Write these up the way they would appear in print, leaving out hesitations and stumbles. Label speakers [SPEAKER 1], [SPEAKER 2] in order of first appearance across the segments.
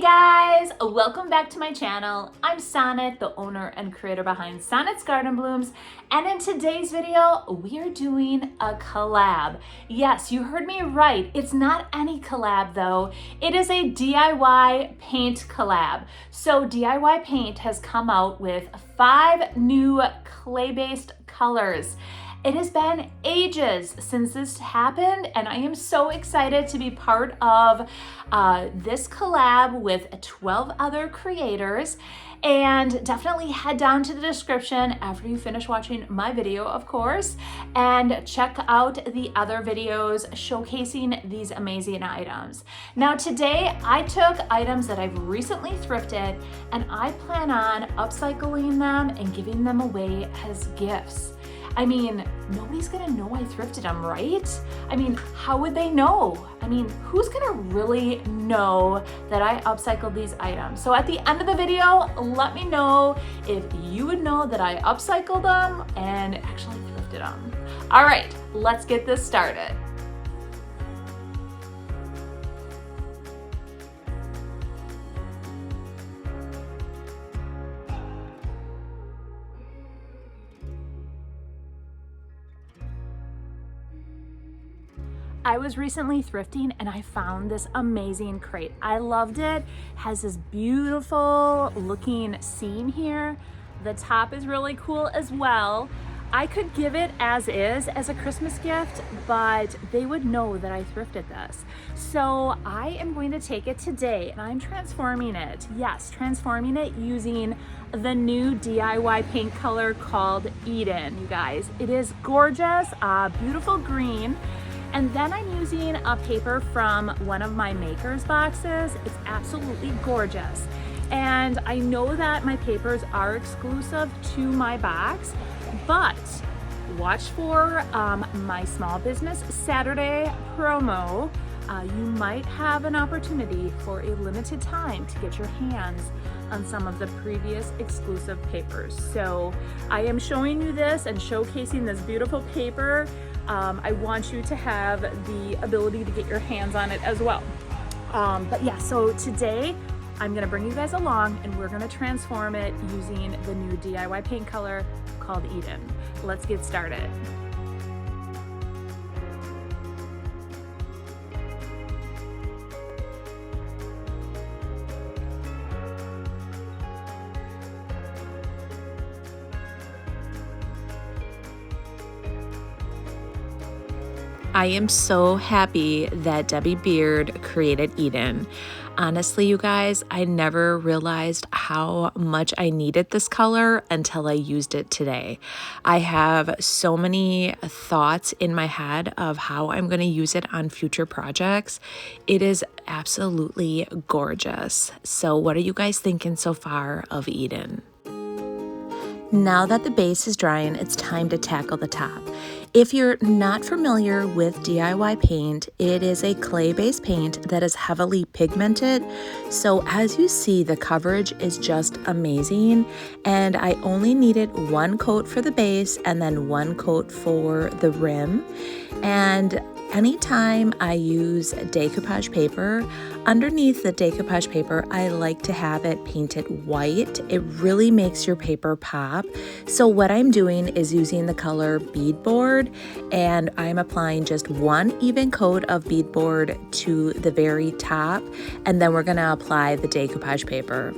[SPEAKER 1] guys, welcome back to my channel. I'm Sonnet, the owner and creator behind Sonnet's Garden Blooms, and in today's video we are doing a collab. Yes, you heard me right. It's not any collab though. It is a DIY paint collab. So DIY Paint has come out with 5 new clay-based colors. It has been ages since this happened, and I am so excited to be part of this collab with 12 other creators. And definitely head down to the description after you finish watching my video, of course, and check out the other videos showcasing these amazing items. Now today I took items that I've recently thrifted and I plan on upcycling them and giving them away as gifts. I mean, nobody's gonna know I thrifted them, right? I mean, how would they know? I mean, who's gonna really know that I upcycled these items? So at the end of the video, let me know if you would know that I upcycled them and actually thrifted them. All right, let's get this started. I was recently thrifting and I found this amazing crate. I loved it. It has this beautiful looking seam here. The top is really cool as well. I could give it as is as a Christmas gift, but they would know that I thrifted this. So I am going to take it today and I'm transforming it. Yes, transforming it using the new DIY paint color called Eden, you guys. It is gorgeous, beautiful green. And then I'm using a paper from one of my maker's boxes. It's absolutely gorgeous. And I know that my papers are exclusive to my box, but watch for my Small Business Saturday promo. You might have an opportunity for a limited time to get your hands on some of the previous exclusive papers. So I am showing you this and showcasing this beautiful paper. I want you to have the ability to get your hands on it as well. But yeah, so today I'm gonna bring you guys along and we're gonna transform it using the new DIY paint color called Eden. Let's get started.
[SPEAKER 2] I am so happy that Debbie Beard created Eden. Honestly, you guys, I never realized how much I needed this color until I used it today. I have so many thoughts in my head of how I'm going to use it on future projects. It is absolutely gorgeous. So what are you guys thinking so far of Eden? Now that the base is drying, it's time to tackle the top. If you're not familiar with DIY paint, it is a clay-based paint that is heavily pigmented. So as you see, the coverage is just amazing. And I only needed 1 coat for the base and then 1 coat for the rim. And anytime I use decoupage paper, underneath the decoupage paper, I like to have it painted white. It really makes your paper pop. So what I'm doing is using the color beadboard, and I'm applying just 1 even coat of beadboard to the very top, and then we're gonna apply the decoupage paper.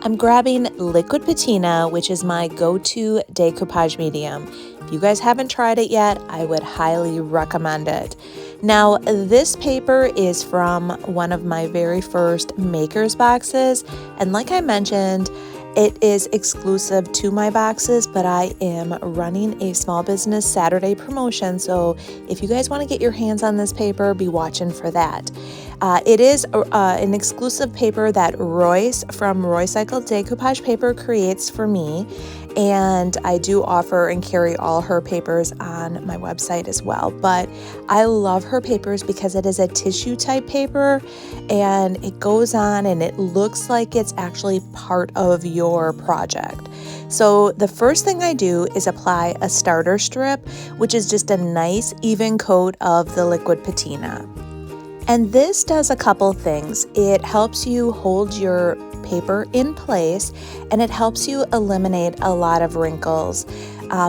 [SPEAKER 2] I'm grabbing liquid patina, which is my go-to decoupage medium. If you guys haven't tried it yet, I would highly recommend it. Now, this paper is from one of my very first maker's boxes, and like I mentioned, it is exclusive to my boxes, but I am running a Small Business Saturday promotion, so if you guys want to get your hands on this paper, be watching for that. It is an exclusive paper that Royce from Upcycled Decoupage Paper creates for me, and I do offer and carry all her papers on my website as well. But I love her papers because it is a tissue type paper, and it goes on and it looks like it's actually part of your project. So the first thing I do is apply a starter strip, which is just a nice even coat of the liquid patina. And this does a couple things. It helps you hold your paper in place, and it helps you eliminate a lot of wrinkles.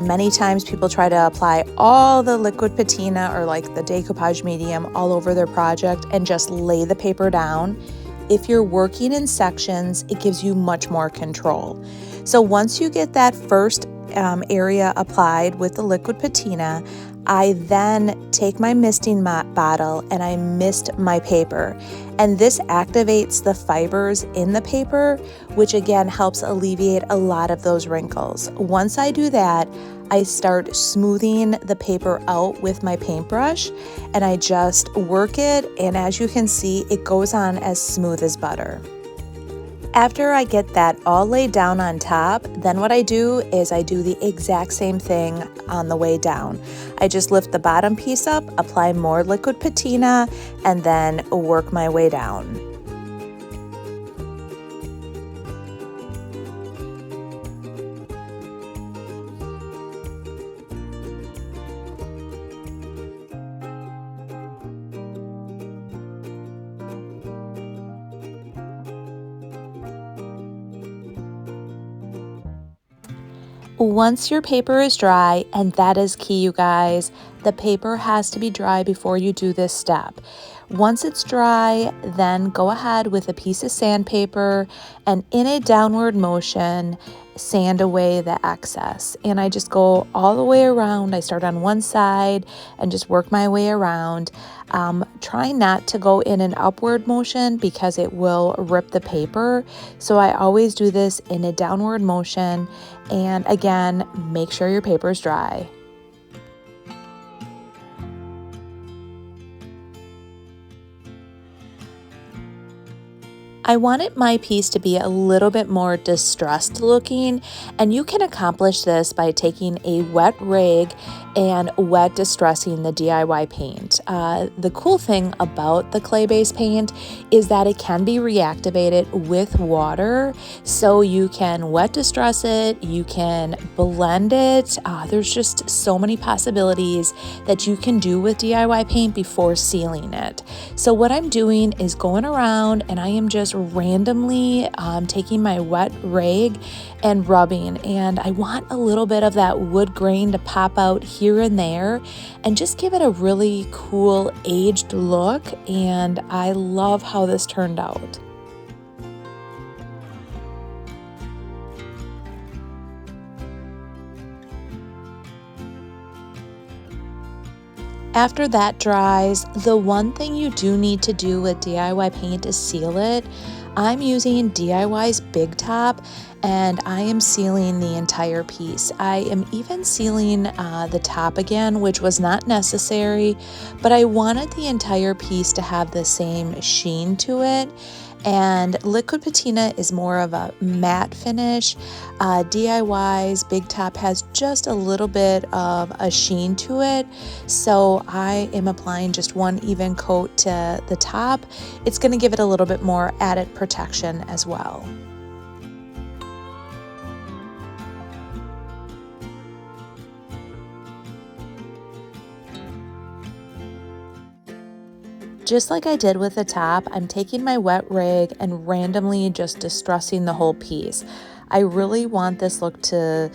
[SPEAKER 2] Many times people try to apply all the liquid patina or like the decoupage medium all over their project and just lay the paper down. If you're working in sections, it gives you much more control. So once you get that first area applied with the liquid patina, I then take my misting bottle and I mist my paper. And this activates the fibers in the paper, which again helps alleviate a lot of those wrinkles. Once I do that, I start smoothing the paper out with my paintbrush, and I just work it, and as you can see, it goes on as smooth as butter. After I get that all laid down on top, then what I do is I do the exact same thing on the way down. I just lift the bottom piece up, apply more liquid patina, and then work my way down. Once your paper is dry, and that is key, you guys, the paper has to be dry before you do this step. Once it's dry, then go ahead with a piece of sandpaper and in a downward motion, sand away the excess. And I just go all the way around. I start on one side and just work my way around. Try not to go in an upward motion because it will rip the paper. So I always do this in a downward motion. And again, make sure your paper is dry. I wanted my piece to be a little bit more distressed looking, and you can accomplish this by taking a wet rag and wet distressing the DIY paint. The cool thing about the clay-based paint is that it can be reactivated with water, so you can wet distress it, you can blend it. There's just so many possibilities that you can do with DIY paint before sealing it. So what I'm doing is going around and I am just randomly taking my wet rag and rubbing, and I want a little bit of that wood grain to pop out here and there and just give it a really cool aged look, and I love how this turned out. After that dries, the one thing you do need to do with DIY paint is seal it. I'm using DIY's Big Top, and I am sealing the entire piece. I am even sealing the top again, which was not necessary, but I wanted the entire piece to have the same sheen to it. And liquid patina is more of a matte finish. DIY's Big Top has just a little bit of a sheen to it, so I am applying just one even coat to the top. It's going to give it a little bit more added protection as well. Just like I did with the top, I'm taking my wet rag and randomly just distressing the whole piece. I really want this to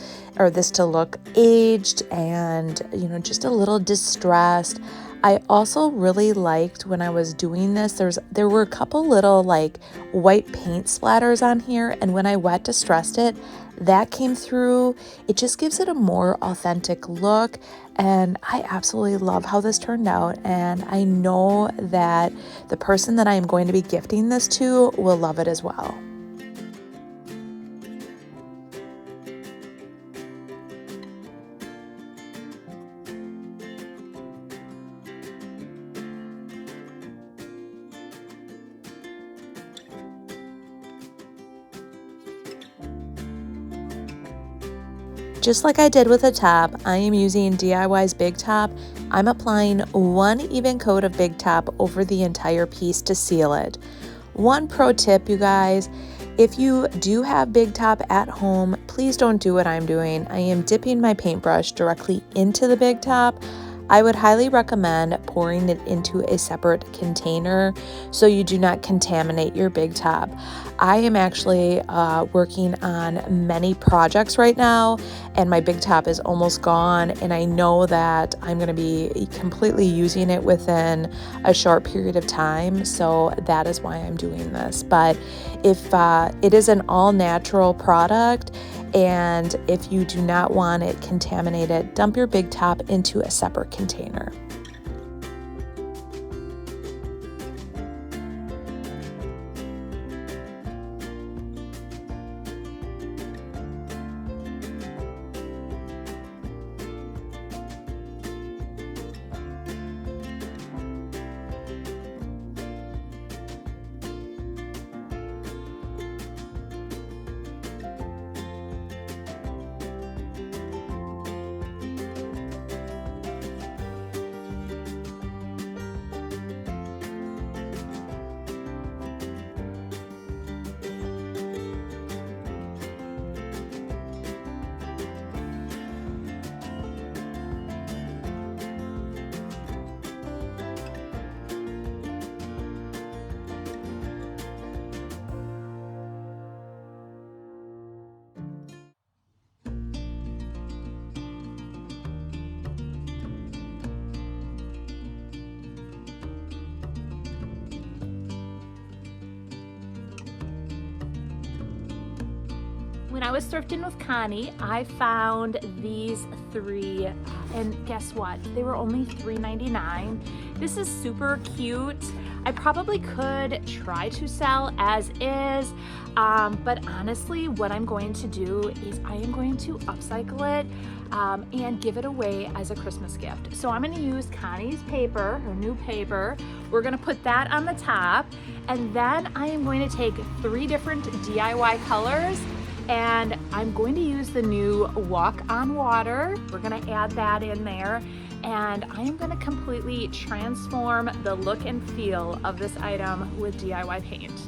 [SPEAKER 2] look aged and, just a little distressed. I also really liked when I was doing this, there were a couple little like white paint splatters on here, and when I wet distressed it, that came through. It just gives it a more authentic look, and I absolutely love how this turned out, and I know that the person that I am going to be gifting this to will love it as well. Just like I did with the top, I am using DIY's Big Top. I'm applying 1 even coat of Big Top over the entire piece to seal it. One pro tip, you guys, if you do have Big Top at home, please don't do what I'm doing. I am dipping my paintbrush directly into the Big Top. I would highly recommend pouring it into a separate container so you do not contaminate your Big Top. I am actually working on many projects right now, and my Big Top is almost gone, and I know that I'm going to be completely using it within a short period of time, so that is why I'm doing this. But if it is an all-natural product, and if you do not want it contaminated, dump your Big Top into a separate container.
[SPEAKER 1] When I was thrifting with Connie, I found these 3, and guess what? They were only $3.99. This is super cute. I probably could try to sell as is, but honestly, what I'm going to do is I am going to upcycle it and give it away as a Christmas gift. So I'm going to use Connie's paper, her new paper. We're going to put that on the top, and then I am going to take 3 different DIY colors, and I'm going to use the new Walk on Water. We're going to add that in there, and I am going to completely transform the look and feel of this item with DIY paint.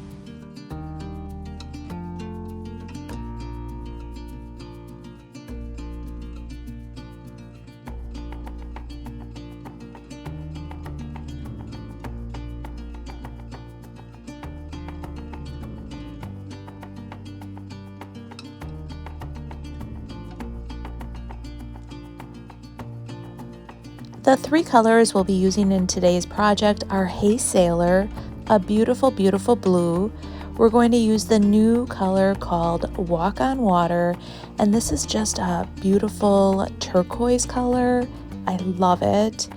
[SPEAKER 2] The 3 colors we'll be using in today's project are Hey Sailor, a beautiful, beautiful blue. We're going to use the new color called Walk on Water, and this is just a beautiful turquoise color. I love it.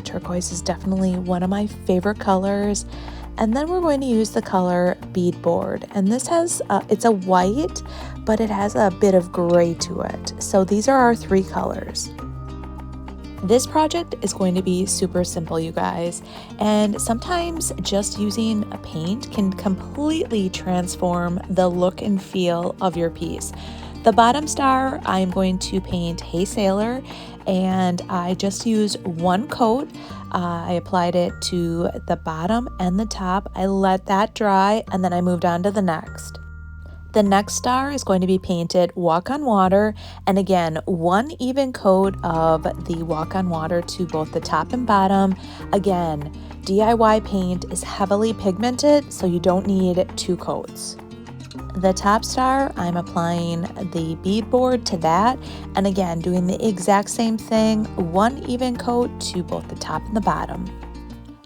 [SPEAKER 2] Turquoise is definitely one of my favorite colors. And then we're going to use the color Beadboard, and this has, it's a white, but it has a bit of gray to it. So these are our 3 colors. This project is going to be super simple, you guys, and sometimes just using a paint can completely transform the look and feel of your piece. The bottom star, I'm going to paint Hey Sailor, and I just used 1 coat. I applied it to the bottom and the top. I let that dry, and then I moved on to the next. The next star is going to be painted Walk on Water, and again, 1 even coat of the Walk on Water to both the top and bottom. Again, DIY paint is heavily pigmented, so you don't need 2 coats. The top star, I'm applying the beadboard to that, and again, doing the exact same thing, 1 even coat to both the top and the bottom.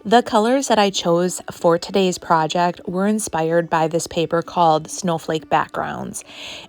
[SPEAKER 2] The colors that I chose for today's project were inspired by this paper called Snowflake Backgrounds.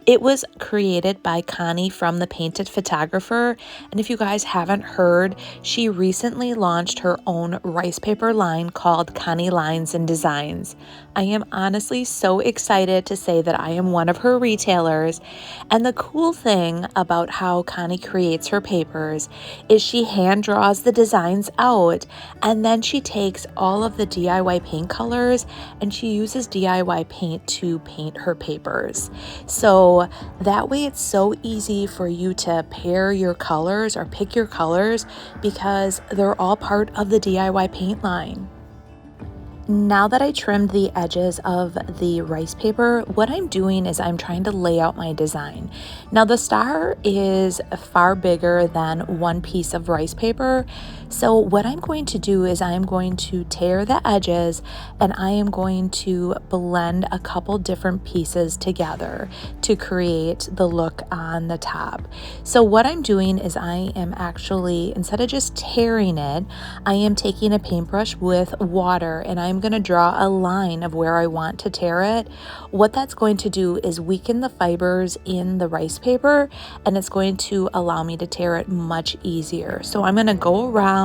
[SPEAKER 2] It was created by Connie from The Painted Photographer, and if you guys haven't heard, she recently launched her own rice paper line called Connie Lines and Designs. I am honestly so excited to say that I am one of her retailers, and the cool thing about how Connie creates her papers is she hand draws the designs out, and then she takes takes all of the DIY paint colors and she uses DIY paint to paint her papers. So that way it's so easy for you to pair your colors or pick your colors because they're all part of the DIY paint line. Now that I trimmed the edges of the rice paper, what I'm doing is I'm trying to lay out my design. Now the star is far bigger than one piece of rice paper. So what I'm going to do is I'm going to tear the edges and I am going to blend a couple different pieces together to create the look on the top. So what I'm doing is I am actually, instead of just tearing it, I am taking a paintbrush with water and I'm going to draw a line of where I want to tear it. What that's going to do is weaken the fibers in the rice paper and it's going to allow me to tear it much easier. So I'm going to go around.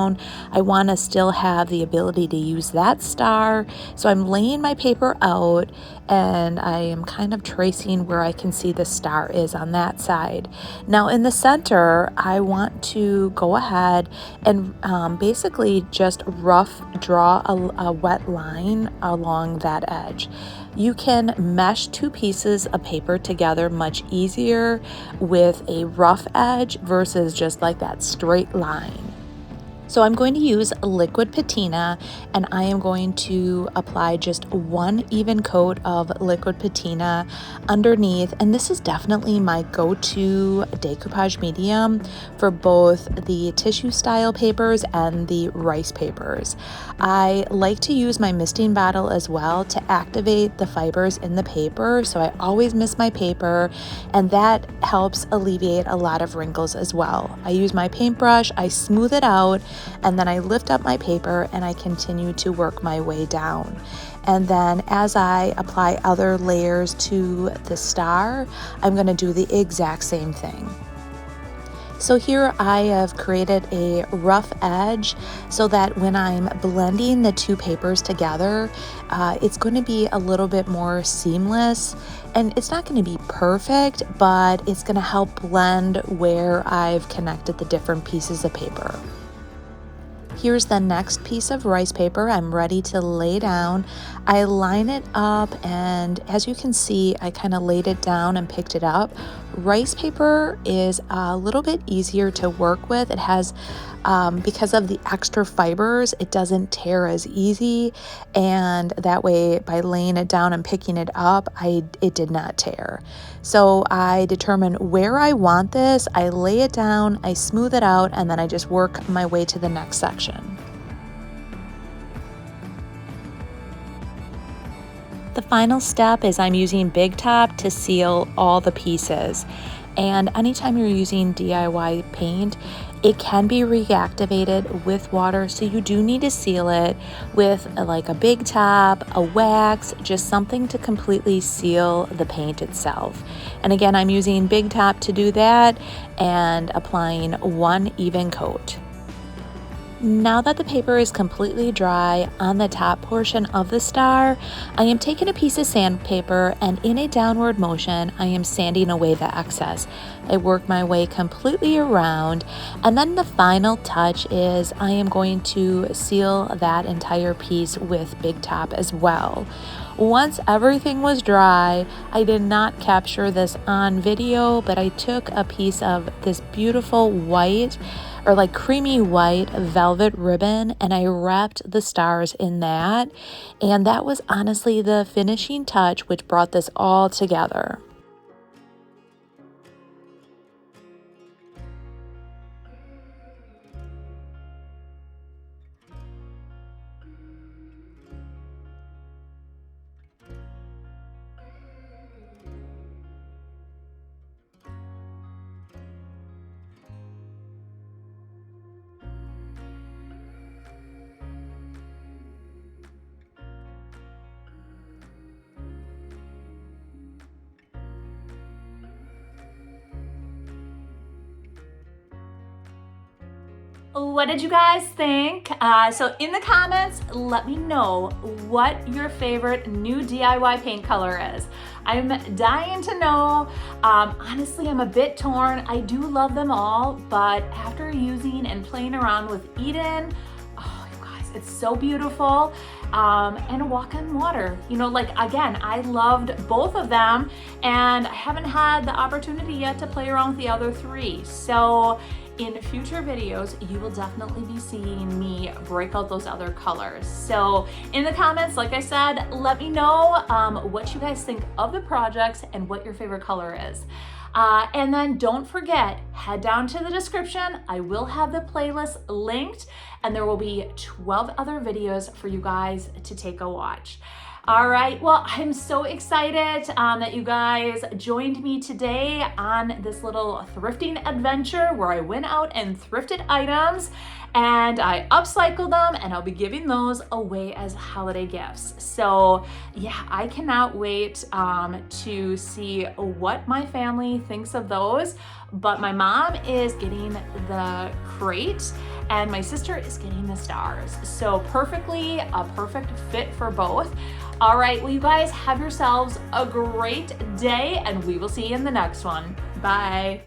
[SPEAKER 2] I want to still have the ability to use that star. So I'm laying my paper out and I am kind of tracing where I can see the star is on that side. Now in the center, I want to go ahead and basically just rough draw a wet line along that edge. You can mesh two pieces of paper together much easier with a rough edge versus just like that straight line. So I'm going to use liquid patina and I am going to apply just one even coat of liquid patina underneath. And this is definitely my go-to decoupage medium for both the tissue style papers and the rice papers. I like to use my misting bottle as well to activate the fibers in the paper. So I always mist my paper and that helps alleviate a lot of wrinkles as well. I use my paintbrush, I smooth it out, and then I lift up my paper and I continue to work my way down. And then as I apply other layers to the star, I'm going to do the exact same thing. So here I have created a rough edge so that when I'm blending the two papers together, it's going to be a little bit more seamless. And it's not going to be perfect, but it's going to help blend where I've connected the different pieces of paper. Here's the next piece of rice paper I'm ready to lay down. I line it up and as you can see, I kind of laid it down and picked it up. Rice paper is a little bit easier to work with. It has, because of the extra fibers, it doesn't tear as easy. And that way by laying it down and picking it up, it did not tear. So I determine where I want this, I lay it down, I smooth it out, and then I just work my way to the next section. The final step is I'm using Big Top to seal all the pieces. And anytime you're using DIY paint, it can be reactivated with water, so you do need to seal it with like a Big Top, a wax, just something to completely seal the paint itself. And again, I'm using Big Top to do that and applying one even coat. Now that the paper is completely dry on the top portion of the star, I am taking a piece of sandpaper and in a downward motion, I am sanding away the excess. I work my way completely around, and then the final touch is I am going to seal that entire piece with Big Top as well. Once everything was dry, I did not capture this on video, but I took a piece of this beautiful white or like creamy white velvet ribbon and I wrapped the stars in that. And that was honestly the finishing touch which brought this all together.
[SPEAKER 1] What did you guys think? So in the comments, let me know what your favorite new DIY paint color is. I'm dying to know. Honestly, I'm a bit torn. I do love them all, but after using and playing around with Eden, oh, you guys, It's so beautiful. And walk on water. You know, like again, I loved both of them and I haven't had the opportunity yet to play around with the other three. So in future videos, you will definitely be seeing me break out those other colors. So in the comments, like I said, let me know what you guys think of the projects and what your favorite color is. And then don't forget, head down to the description. I will have the playlist linked and there will be 12 other videos for you guys to take a watch. All right, well, I'm so excited that you guys joined me today on this little thrifting adventure where I went out and thrifted items and I upcycled them and I'll be giving those away as holiday gifts. So yeah, I cannot wait to see what my family thinks of those. But my mom is getting the crate and my sister is getting the stars. So perfectly, a perfect fit for both. All right, well, you guys have yourselves a great day and we will see you in the next one. Bye.